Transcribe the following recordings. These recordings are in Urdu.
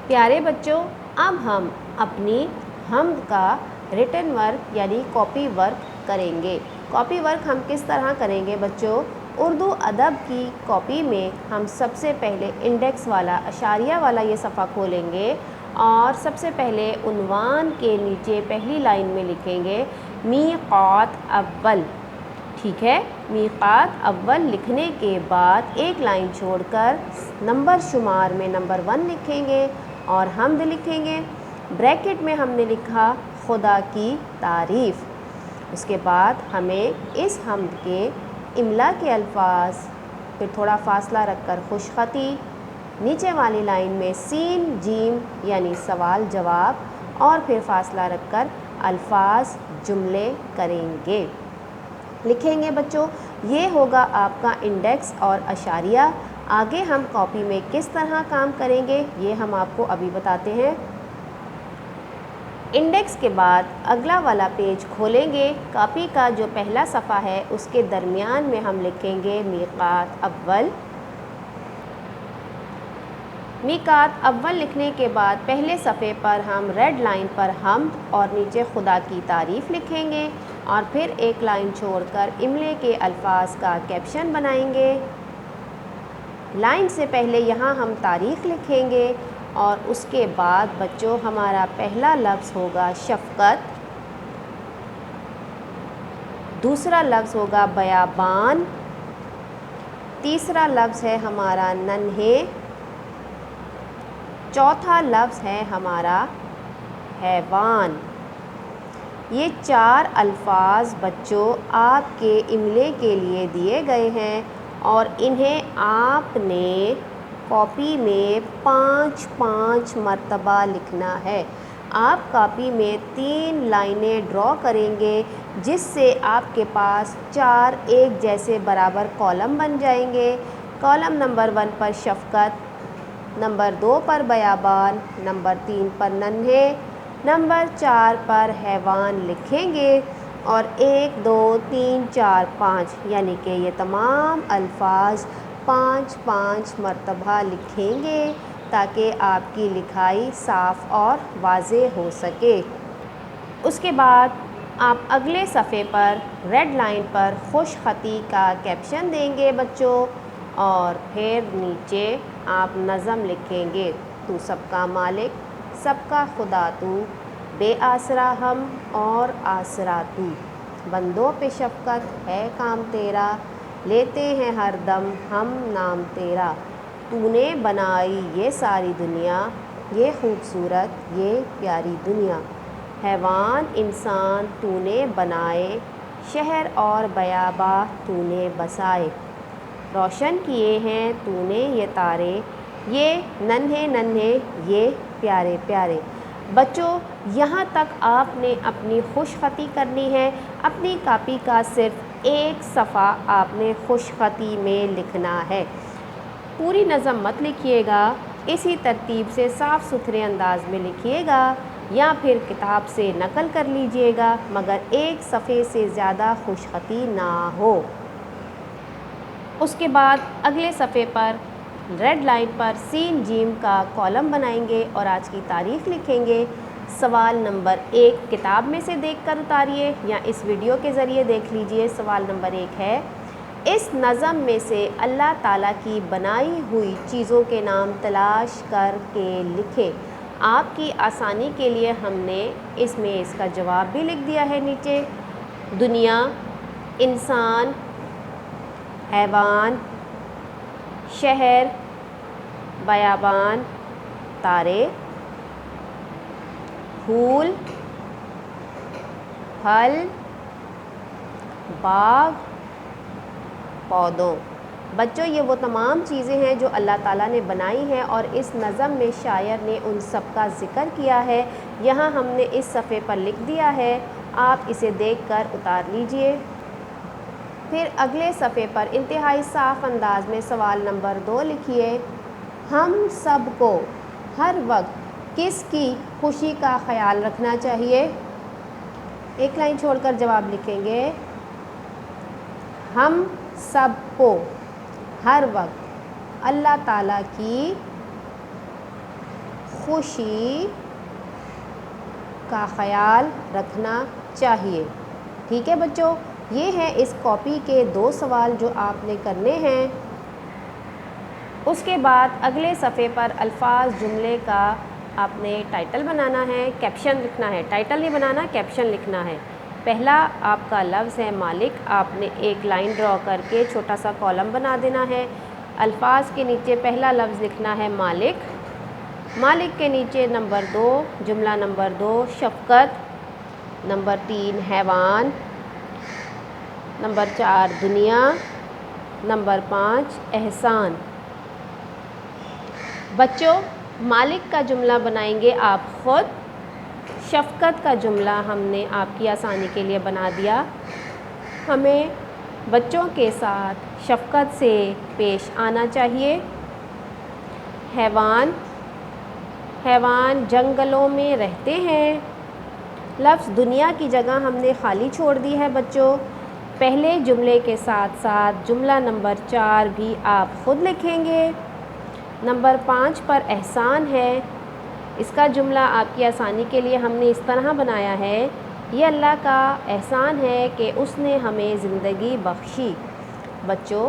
پیارے بچوں، اب ہم اپنی حمد کا ریٹن ورک یعنی کاپی ورک کریں گے۔ کاپی ورک ہم کس طرح کریں گے بچوں؟ اردو ادب کی کاپی میں ہم سب سے پہلے انڈیکس والا اشاریہ والا یہ صفحہ کھولیں گے اور سب سے پہلے عنوان کے نیچے پہلی لائن میں لکھیں گے میقات اول، ٹھیک ہے؟ میقات اول لکھنے کے بعد ایک لائن چھوڑ کر نمبر شمار میں نمبر 1 لکھیں گے اور حمد لکھیں گے۔ بریکٹ میں ہم نے لکھا خدا کی تعریف۔ اس کے بعد ہمیں اس حمد کے املا کے الفاظ، پھر تھوڑا فاصلہ رکھ کر خوش خطی، نیچے والی لائن میں سین جیم یعنی سوال جواب، اور پھر فاصلہ رکھ کر الفاظ جملے کریں گے، لکھیں گے بچوں۔ یہ ہوگا آپ کا انڈیکس اور اشاریہ۔ آگے ہم کاپی میں کس طرح کام کریں گے یہ ہم آپ کو ابھی بتاتے ہیں۔ انڈیکس کے بعد اگلا والا پیج کھولیں گے، کاپی کا جو پہلا صفحہ ہے اس کے درمیان میں ہم لکھیں گے میقات اول۔ میقات اول لکھنے کے بعد پہلے صفحے پر ہم ریڈ لائن پر حمد اور نیچے خدا کی تعریف لکھیں گے اور پھر ایک لائن چھوڑ کر املے کے الفاظ کا کیپشن بنائیں گے۔ لائن سے پہلے یہاں ہم تاریخ لکھیں گے اور اس کے بعد بچوں ہمارا پہلا لفظ ہوگا شفقت، دوسرا لفظ ہوگا بیابان، تیسرا لفظ ہے ہمارا ننھے، چوتھا لفظ ہے ہمارا حیوان۔ یہ 4 الفاظ بچوں آپ کے املے کے لیے دیے گئے ہیں اور انہیں آپ نے کاپی میں 5 مرتبہ لکھنا ہے۔ آپ کاپی میں 3 لائنیں ڈرا کریں گے جس سے آپ کے پاس 4 ایک جیسے برابر کالم بن جائیں گے۔ کالم نمبر 1 پر شفقت، نمبر 2 پر بیابان، نمبر 3 پر ننھے، نمبر 4 پر حیوان لکھیں گے اور 1 2 3 4 5 یعنی کہ یہ تمام الفاظ 5 مرتبہ لکھیں گے تاکہ آپ کی لکھائی صاف اور واضح ہو سکے۔ اس کے بعد آپ اگلے صفحے پر ریڈ لائن پر خوش خطی کا کیپشن دیں گے بچوں اور پھر نیچے آپ نظم لکھیں گے تو سب کا مالک، سب کا خدا تو، بے آسرا ہم اور آسرا تو، بندوں پہ شفقت ہے کام تیرا، لیتے ہیں ہر دم ہم نام تیرا، تو نے بنائی یہ ساری دنیا، یہ خوبصورت یہ پیاری دنیا، حیوان انسان تو نے بنائے، شہر اور بیاباں تو نے بسائے، روشن کیے ہیں تو نے یہ تارے، یہ ننھے ننھے یہ پیارے پیارے۔ بچوں یہاں تک آپ نے اپنی خوش خطی کرنی ہے۔ اپنی کاپی کا صرف ایک صفحہ آپ نے خوش خطی میں لکھنا ہے، پوری نظم مت لکھیے گا، اسی ترتیب سے صاف ستھرے انداز میں لکھیے گا یا پھر کتاب سے نقل کر لیجئے گا، مگر ایک صفحے سے زیادہ خوش خطی نہ ہو۔ اس کے بعد اگلے صفحے پر ریڈ لائن پر سین جیم کا کالم بنائیں گے اور آج کی تاریخ لکھیں گے۔ سوال نمبر 1 کتاب میں سے دیکھ کر اتاریے یا اس ویڈیو کے ذریعے دیکھ لیجئے۔ سوال نمبر 1 ہے، اس نظم میں سے اللہ تعالیٰ کی بنائی ہوئی چیزوں کے نام تلاش کر کے لکھیں۔ آپ کی آسانی کے لیے ہم نے اس میں اس کا جواب بھی لکھ دیا ہے نیچے۔ دنیا، انسان، حیوان، شہر، بیابان، تارے، پھول، پھل، باغ، پودوں۔ بچوں یہ وہ تمام چیزیں ہیں جو اللہ تعالیٰ نے بنائی ہیں اور اس نظم میں شاعر نے ان سب کا ذکر کیا ہے۔ یہاں ہم نے اس صفحے پر لکھ دیا ہے، آپ اسے دیکھ کر اتار لیجئے۔ پھر اگلے صفحے پر انتہائی صاف انداز میں سوال نمبر 2 لکھیے، ہم سب کو ہر وقت کس کی خوشی کا خیال رکھنا چاہیے؟ ایک لائن چھوڑ کر جواب لکھیں گے، ہم سب کو ہر وقت اللہ تعالیٰ کی خوشی کا خیال رکھنا چاہیے۔ ٹھیک ہے بچوں، یہ ہے اس کاپی کے 2 سوال جو آپ نے کرنے ہیں۔ اس کے بعد اگلے صفحے پر الفاظ جملے کا آپ نے ٹائٹل بنانا ہے، کیپشن لکھنا ہے۔ ٹائٹل نہیں بنانا، کیپشن لکھنا ہے۔ پہلا آپ کا لفظ ہے مالک، آپ نے ایک لائن ڈرا کر کے چھوٹا سا کالم بنا دینا ہے۔ الفاظ کے نیچے پہلا لفظ لکھنا ہے مالک، مالک کے نیچے نمبر 2 جملہ نمبر 2 شفقت، نمبر 3 حیوان، نمبر 4 دنیا، نمبر 5 احسان۔ بچوں مالک کا جملہ بنائیں گے آپ خود، شفقت کا جملہ ہم نے آپ کی آسانی کے لیے بنا دیا۔ ہمیں بچوں کے ساتھ شفقت سے پیش آنا چاہیے۔ حیوان، حیوان جنگلوں میں رہتے ہیں۔ لفظ دنیا کی جگہ ہم نے خالی چھوڑ دی ہے بچوں۔ پہلے جملے کے ساتھ ساتھ جملہ نمبر 4 بھی آپ خود لکھیں گے۔ نمبر 5 پر احسان ہے، اس کا جملہ آپ کی آسانی کے لیے ہم نے اس طرح بنایا ہے، یہ اللہ کا احسان ہے کہ اس نے ہمیں زندگی بخشی۔ بچوں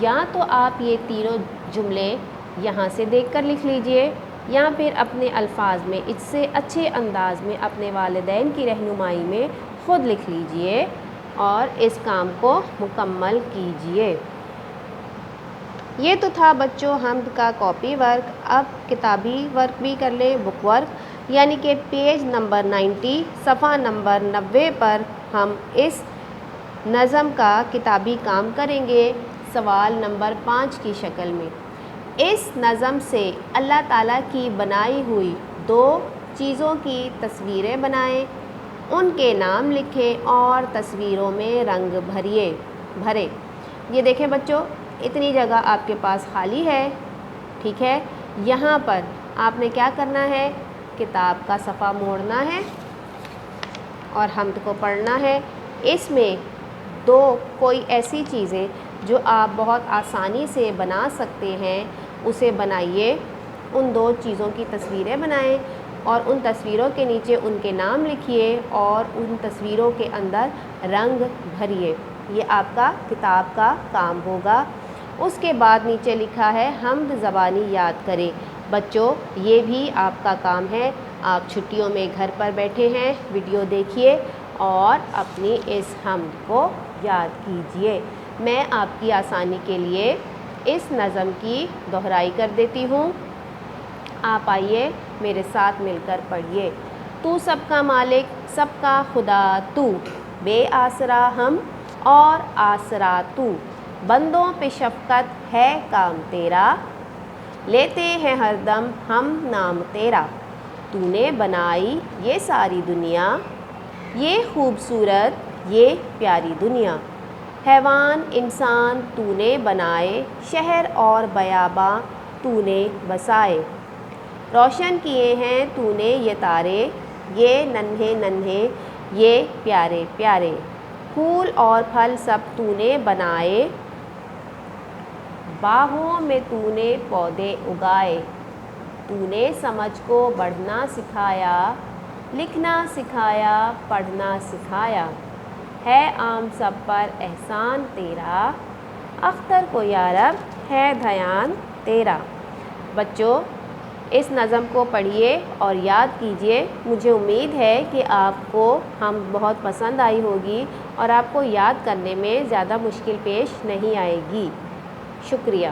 یا تو آپ یہ تینوں جملے یہاں سے دیکھ کر لکھ لیجئے یا پھر اپنے الفاظ میں اس سے اچھے انداز میں اپنے والدین کی رہنمائی میں خود لکھ لیجئے اور اس کام کو مکمل کیجئے۔ یہ تو تھا بچوں حمد کا کاپی ورک۔ اب کتابی ورک بھی کر لیں، بک ورک، یعنی کہ پیج نمبر 90 صفحہ نمبر 90 پر ہم اس نظم کا کتابی کام کریں گے سوال نمبر 5 کی شکل میں۔ اس نظم سے اللہ تعالیٰ کی بنائی ہوئی 2 چیزوں کی تصویریں بنائیں، ان کے نام لکھیں اور تصویروں میں رنگ بھرے۔ یہ دیکھیں بچوں، اتنی جگہ آپ کے پاس خالی ہے، ٹھیک ہے۔ یہاں پر آپ نے کیا کرنا ہے، کتاب کا صفحہ موڑنا ہے اور حمد کو پڑھنا ہے۔ اس میں 2 کوئی ایسی چیزیں جو آپ بہت آسانی سے بنا سکتے ہیں اسے بنائیے، ان 2 چیزوں کی تصویریں بنائیں اور ان تصویروں کے نیچے ان کے نام لکھیے اور ان تصویروں کے اندر رنگ بھریے۔ یہ آپ کا کتاب کا کام ہوگا۔ اس کے بعد نیچے لکھا ہے حمد زبانی یاد کریں۔ بچوں یہ بھی آپ کا کام ہے، آپ چھٹیوں میں گھر پر بیٹھے ہیں، ویڈیو دیکھیے اور اپنی اس حمد کو یاد کیجئے۔ میں آپ کی آسانی کے لیے اس نظم کی دہرائی کر دیتی ہوں، آپ آئیے میرے ساتھ مل کر پڑھیے۔ تو سب کا مالک، سب کا خدا تو، بے آسرا ہم اور آسرا تو، بندوں پہ شفقت ہے کام تیرا، لیتے ہیں ہر دم ہم نام تیرا، تو نے بنائی یہ ساری دنیا، یہ خوبصورت یہ پیاری دنیا، حیوان انسان تو نے بنائے، شہر اور بیاباں تو نے بسائے، روشن کیے ہیں تو نے یہ تارے، یہ ننھے ننھے یہ پیارے پیارے، پھول اور پھل سب تو نے بنائے، باغوں میں تو نے پودے اگائے، تو نے سمجھ کو بڑھنا سکھایا، لکھنا سکھایا پڑھنا سکھایا، ہے عام سب پر احسان تیرا، اختر کو یارب ہے دھیان تیرا۔ بچوں اس نظم کو پڑھیے اور یاد کیجئے۔ مجھے امید ہے کہ آپ کو ہم بہت پسند آئی ہوگی اور آپ کو یاد کرنے میں زیادہ مشکل پیش نہیں آئے گی۔ شکریہ۔